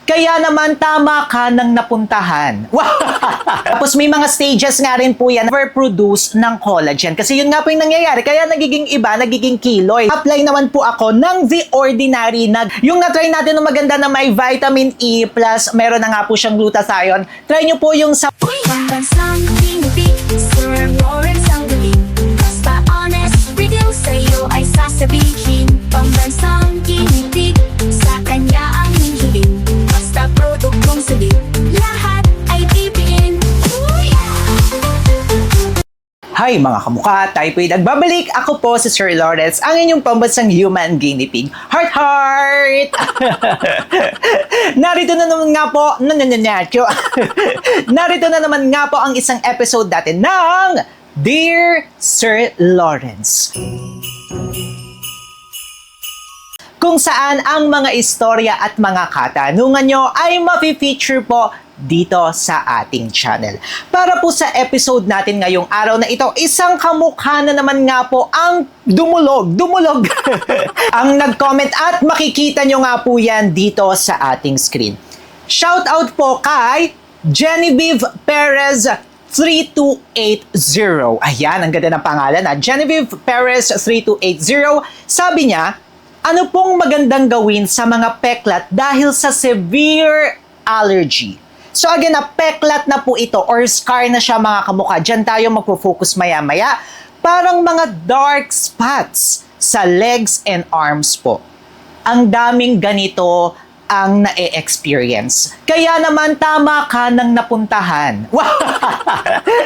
Kaya naman tama ka ng napuntahan. Tapos may mga stages nga rin po yan overproduce ng collagen. Kasi yun nga po yung nangyayari. Kaya nagiging iba, nagiging keloid. Apply naman po ako ng The Ordinary na yung na-try natin ng maganda na may vitamin E plus meron na nga po siyang glutathione. Try nyo po yung sa Pambansang Ginipig, Sir Lawrence ang galing. Basta honest, review sa'yo ay sasabihin. Pambansang Ginipig, sa kanya ang hihiling. Basta produktong salit, lahat ay bibiin. Hi mga kamukha, tayo po'y nagbabalik. Ako po si Sir Lawrence, ang inyong pambansang human guinea pig. Heart, heart! Narito na naman nga po, narito na naman nga po ang isang episode natin ng Dear Sir Lawrence. Kung saan ang mga istorya at mga katanungan nyo ay mafe-feature po dito sa ating channel. Para po sa episode natin ngayong araw na ito, isang kamukha na naman nga po ang dumulog ang nag-comment at makikita nyo nga po yan dito sa ating screen. Shout out po kay Genevieve Perez 3280. Ayan, ang ganda ng pangalan na Genevieve Perez 3280. Sabi niya, ano pong magandang gawin sa mga peklat dahil sa severe allergy? So again, peklat na po ito or scar na siya mga kamukha. Diyan tayo magpo-focus maya-maya. Parang mga dark spots sa legs and arms po. Ang daming ganito ang na-experience. Kaya naman tama ka ng napuntahan.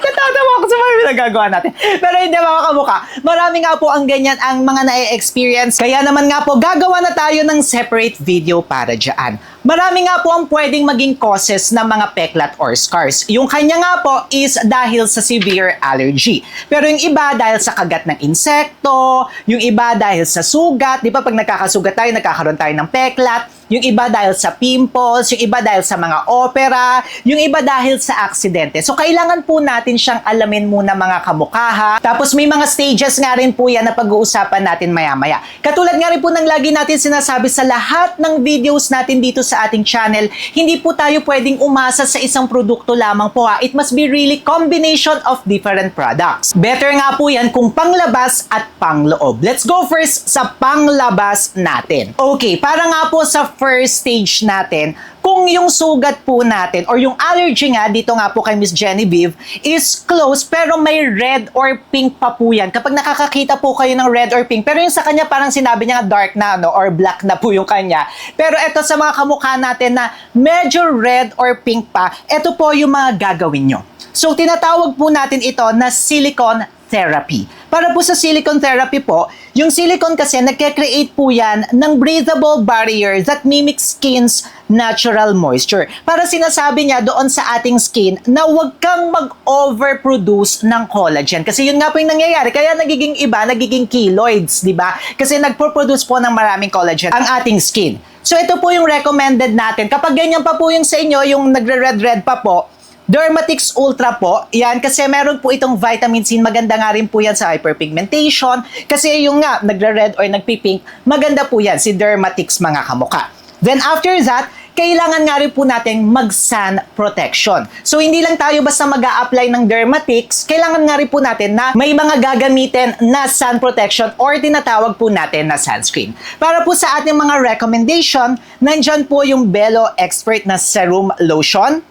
Natatawa ako sa mga pinagagawa natin. Pero hindi mga kamukha. Marami nga po ang ganyan ang mga na-experience. Kaya naman nga po, gagawa na tayo ng separate video para dyan. Marami nga po ang pwedeng maging causes ng mga peklat or scars. Yung kanya nga po is dahil sa severe allergy. Pero yung iba dahil sa kagat ng insekto, yung iba dahil sa sugat, di ba pag nagkakasugat tayo, nagkakaroon tayo ng peklat, yung iba dahil sa pimples, yung iba dahil sa mga opera, yung iba dahil sa aksidente. So kailangan po natin siyang alamin muna mga kamukha. Tapos may mga stages nga rin po yan na pag-uusapan natin maya-maya. Katulad nga rin po ng lagi natin sinasabi sa lahat ng videos natin dito sa ating channel, hindi po tayo pwedeng umasa sa isang produkto lamang po ha. It must be really combination of different products. Better nga po yan kung panglabas at pangloob. Let's go first sa panglabas natin. Okay, para nga po sa first stage natin, kung yung sugat po natin or yung allergy nga dito nga po kay Miss Genevieve is close pero may red or pink pa po yan. Kapag nakakakita po kayo ng red or pink, pero yung sa kanya parang sinabi niya dark na or black na po yung kanya. Pero eto sa mga kamukha natin na medyo red or pink pa, eto po yung mga gagawin nyo. So tinatawag po natin ito na silicone therapy. Para po sa silicone therapy po, yung silicone kasi nagke-create po yan ng breathable barrier that mimics skin's natural moisture. Para sinasabi niya doon sa ating skin na huwag kang mag-overproduce ng collagen. Kasi yun nga po yung nangyayari. Kaya nagiging iba, nagiging keloids, di ba? Kasi nagpo-produce po ng maraming collagen ang ating skin. So ito po yung recommended natin. Kapag ganyan pa po yung sa inyo, yung nagre-red-red pa po, Dermatix Ultra po, yan, kasi meron po itong vitamin C, maganda nga rin po yan sa hyperpigmentation, kasi yung nga, nagre-red or nagpipink, maganda po yan, si Dermatix mga kamukha. Then after that, kailangan nga rin po natin mag-sun protection. So hindi lang tayo basta mag-a-apply ng Dermatix, kailangan nga rin po natin na may mga gagamitin na sun protection or tinatawag po natin na sunscreen. Para po sa ating mga recommendation, nandyan po yung Bello Expert na Serum Lotion.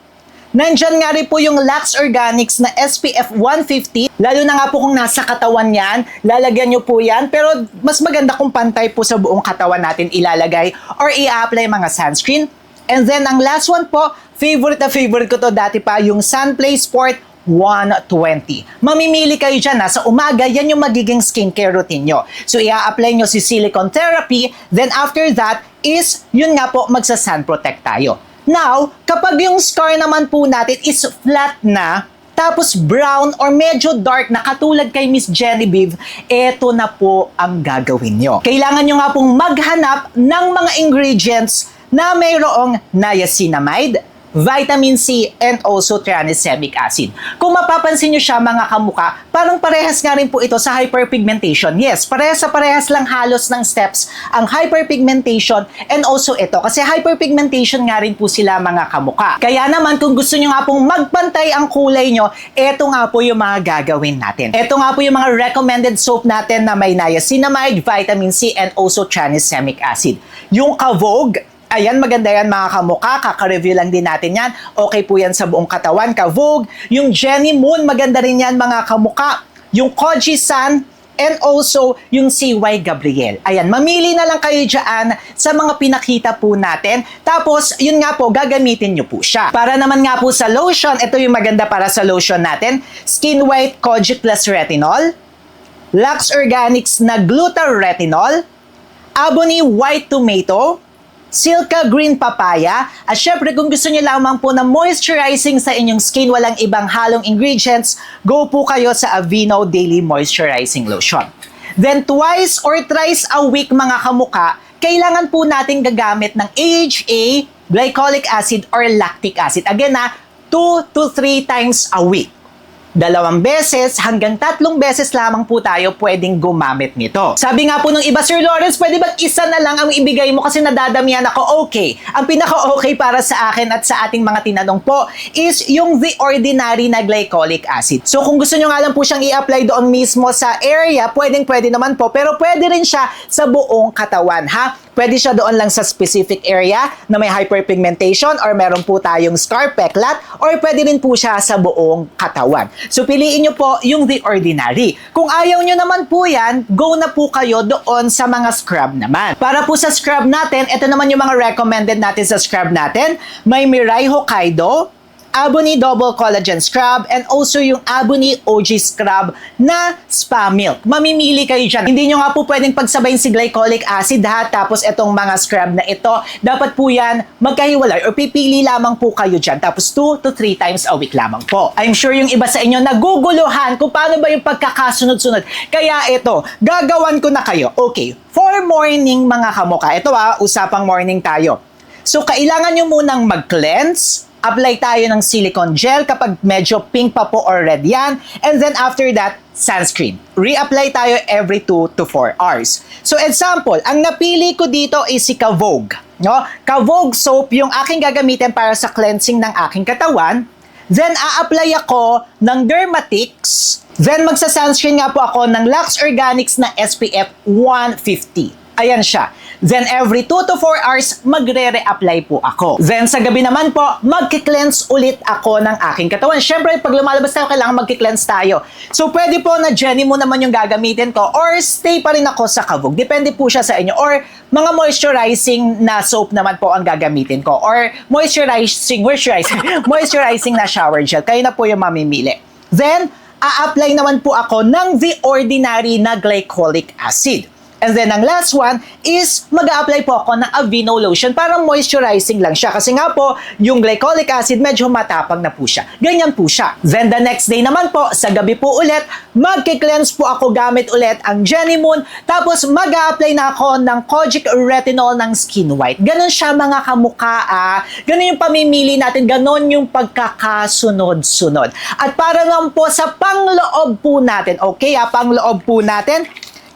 Nandyan nga rin po yung Lux Organics na SPF 150. Lalo na nga po kung nasa katawan yan, lalagyan nyo po yan. Pero mas maganda kung pantay po sa buong katawan natin ilalagay or i-apply mga sunscreen. And then ang last one po, favorite na favorite ko to dati pa, yung Sunplay Sport 120. Mamimili kayo dyan sa umaga, yan yung magiging skincare routine nyo. So i-apply nyo si silicone therapy, then after that is, yun nga po, magsa-sun protect tayo. Now, kapag yung scar naman po natin is flat na, tapos brown or medyo dark na katulad kay Miss Genevieve, eto na po ang gagawin nyo. Kailangan nyo nga pong maghanap ng mga ingredients na mayroong niacinamide, vitamin C, and also tranexamic acid. Kung mapapansin nyo siya mga kamuka, parang parehas nga rin po ito sa hyperpigmentation. Yes, parehas lang halos ng steps ang hyperpigmentation and also ito. Kasi hyperpigmentation nga rin po sila mga kamuka. Kaya naman kung gusto nyo nga pong magpantay ang kulay nyo, ito nga po yung mga gagawin natin. Ito nga po yung mga recommended soap natin na may niacinamide, vitamin C, and also tranexamic acid. Yung Kavogue, ayan, maganda yan mga kamuka. Kaka-review lang din natin yan. Okay po yan sa buong katawan, Kavogue. Yung Jenny Moon, maganda rin yan mga kamuka. Yung Koji-san, and also yung CY Gabriel. Ayan, mamili na lang kayo dyan sa mga pinakita po natin. Tapos, yun nga po, gagamitin nyo po siya. Para naman nga po sa lotion, ito yung maganda para sa lotion natin. Skin White Kojic Plus Retinol, Lux Organics na Glutaretinol, Abony White Tomato, Silka Green Papaya, at syempre kung gusto niyo lamang po na moisturizing sa inyong skin, walang ibang halong ingredients, go po kayo sa Aveeno Daily Moisturizing Lotion. Then twice or thrice a week mga kamuka, kailangan po natin gagamit ng AHA, glycolic acid, or lactic acid. Again 2 to 3 times a week. 2 beses hanggang 3 beses lamang po tayo pwedeng gumamit nito. Sabi nga po nung iba, Sir Lawrence, pwede ba isa na lang ang ibigay mo kasi nadadamihan ako? Okay. Ang pinaka-okay para sa akin at sa ating mga tinanong po is yung The Ordinary na glycolic acid. So kung gusto nyo nga lang po siyang i-apply doon mismo sa area, pwede naman po. Pero pwede rin siya sa buong katawan, ha? Pwede siya doon lang sa specific area na may hyperpigmentation or meron po tayong scar, peklat, or pwede rin po siya sa buong katawan. So, piliin nyo po yung The Ordinary. Kung ayaw nyo naman po yan, go na po kayo doon sa mga scrub naman. Para po sa scrub natin, ito naman yung mga recommended natin sa scrub natin. May Mirai Hokkaido, Abony Double Collagen Scrub, and also yung Abony OG Scrub na Spa Milk. Mamimili kayo dyan. Hindi nyo nga po pwedeng pagsabayin si glycolic acid ha, tapos itong mga scrub na ito, dapat po yan magkahiwalay or pipili lamang po kayo dyan. Tapos 2 to 3 times a week lamang po. I'm sure yung iba sa inyo naguguluhan kung paano ba yung pagkakasunod-sunod. Kaya ito, gagawan ko na kayo. Okay, for morning mga kamuka. Ito usapang morning tayo. So, kailangan nyo munang mag-cleanse. Apply tayo ng silicone gel kapag medyo pink pa po or red yan. And then after that, sunscreen. Reapply tayo every 2 to 4 hours. So example, ang napili ko dito is si Kavogue. No? Kavogue soap yung aking gagamitin para sa cleansing ng aking katawan. Then a-apply ako ng Dermatix. Then magsa-sunscreen nga po ako ng Lux Organics na SPF 150. Ayan siya. Then every 2 to 4 hours, magre-reapply po ako. Then sa gabi naman po, magki-cleanse ulit ako ng aking katawan. Siyempre, pag lumalabas tayo, kailangan magki-cleanse tayo. So pwede po na Jenny mo naman yung gagamitin ko or stay pa rin ako sa Kavogue. Depende po siya sa inyo. Or mga moisturizing na soap naman po ang gagamitin ko. Or moisturizing na shower gel. Kayo na po yung mamimili. Then, a-apply naman po ako ng The Ordinary na glycolic acid. And then, ang last one is mag-a-apply po ako ng Aveeno lotion. Parang moisturizing lang siya. Kasi nga po, yung glycolic acid, medyo matapang na po siya. Ganyan po siya. Then, the next day naman po, sa gabi po ulit, magki-cleanse po ako gamit ulit ang Jenny Moon. Tapos, mag-a-apply na ako ng Kojic Retinol ng Skin White. Ganon siya mga kamuka. Ganon yung pamimili natin. Ganon yung pagkakasunod-sunod. At para naman po sa pangloob po natin, okay, pangloob po natin,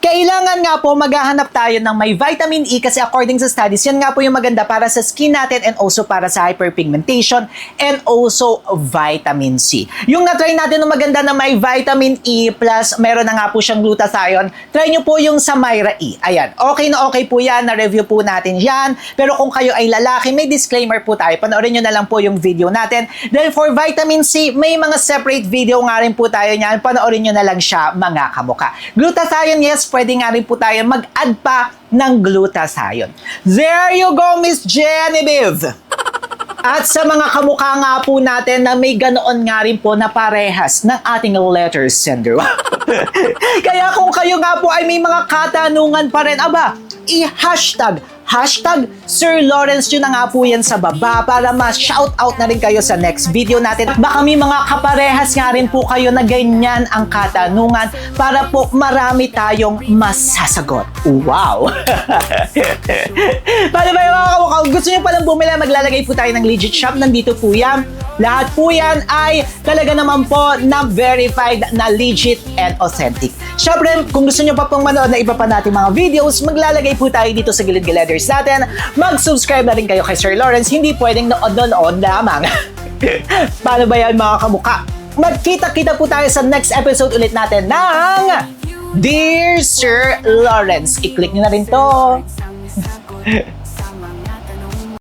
kailangan nga po maghahanap tayo ng may vitamin E kasi according sa studies, yan nga po yung maganda para sa skin natin and also para sa hyperpigmentation and also vitamin C. Yung na-try natin ng maganda na may vitamin E plus meron na nga po siyang glutathione, try nyo po yung sa Myra E. Ayan, okay na okay po yan, na-review po natin yan. Pero kung kayo ay lalaki, may disclaimer po tayo. Panoorin nyo na lang po yung video natin. Then for vitamin C, may mga separate video nga rin po tayo niyan. Panoorin nyo na lang siya mga kamuka. Glutathione, yes, pwede nga rin po tayo mag-add pa ng glutathione. There you go, Miss Genevieve! At sa mga kamukha nga po natin na may ganoon nga rin po na parehas ng ating letter sender. Kaya kung kayo nga po ay may mga katanungan pa rin, i-hashtag Hashtag Sir Lawrence, yun na nga po yan sa baba para ma-shoutout na rin kayo sa next video natin. Baka may mga kaparehas nga rin po kayo na ganyan ang katanungan para po marami tayong masasagot. Wow! Paano ba yung mga kamukha? Gusto nyo palang bumili, maglalagay po tayo ng legit shop. Nandito po yan. Lahat po yan ay talaga naman po na verified na legit and authentic. Syempre, kung gusto nyo pa pong manood na iba pa natin mga videos, maglalagay po tayo dito sa gilid-gileders natin. Mag-subscribe na rin kayo kay Sir Lawrence. Hindi pwedeng nood lamang. Paano ba yan mga kamukha? Magkita-kita po tayo sa next episode ulit natin ng Dear Sir Lawrence. I-click nyo na rin to.